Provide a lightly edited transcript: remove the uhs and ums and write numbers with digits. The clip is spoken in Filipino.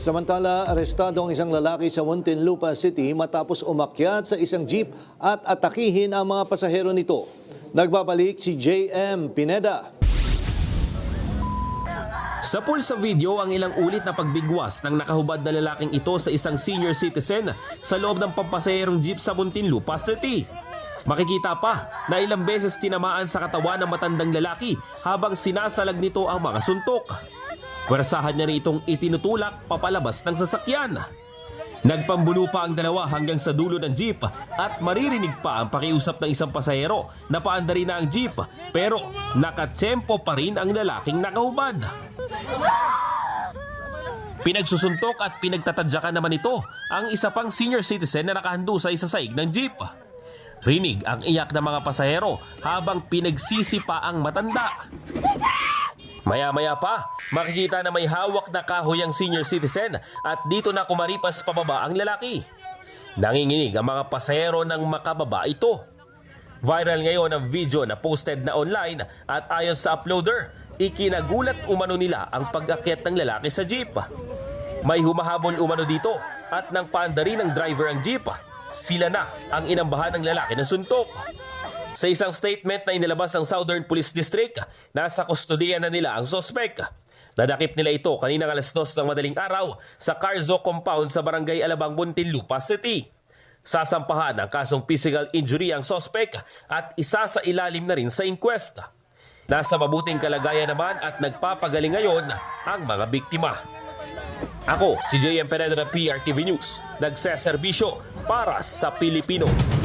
Samantala, arestado ang isang lalaki sa Muntinlupa City matapos umakyat sa isang jeep at atakihin ang mga pasahero nito. Nagbabalik si JM Pineda. Sa pool sa video ang ilang ulit na pagbigwas ng nakahubad na lalaking ito sa isang senior citizen sa loob ng pampasaherong jeep sa Muntinlupa City. Makikita pa na ilang beses tinamaan sa katawan ng matandang lalaki habang sinasalag nito ang mga suntok. Pwersahan niya rin itong itinutulak papalabas ng sasakyan. Nagpambuno pa ang dalawa hanggang sa dulo ng jeep at maririnig pa ang pakiusap ng isang pasahero na paandari na ang jeep pero nakatsempo pa rin ang lalaking nakahubad. Pinagsusuntok at pinagtatadyakan naman ito ang isa pang senior citizen na nakahandusay sa saig ng jeep. Rinig ang iyak ng mga pasahero habang pinagsisi pa ang matanda. Maya-maya pa, makikita na may hawak na kahoy ang senior citizen at dito na kumaripas pababa ang lalaki. Nanginginig ang mga pasahero nang makababa ito. Viral ngayon ang video na posted na online at ayon sa uploader, ikinagulat umano nila ang pag-akyat ng lalaki sa jeep. May humahabol umano dito at nang paandari ng driver ang jeep, sila na ang inambahan ng lalaki ng suntok. Sa isang statement na inilabas ng Southern Police District, nasa kustodiya na nila ang sospek. Nadakip nila ito kaninang alas 2 ng madaling araw sa Carzo Compound sa Barangay Alabang, Muntinlupa City. Sasampahan ang kasong physical injury ang sospek at isa sa ilalim na rin sa inquest. Nasa mabuting kalagayan naman at nagpapagaling ngayon ang mga biktima. Ako, si JM Pineda ng PRTV News, nagseserbisyo para sa Pilipino.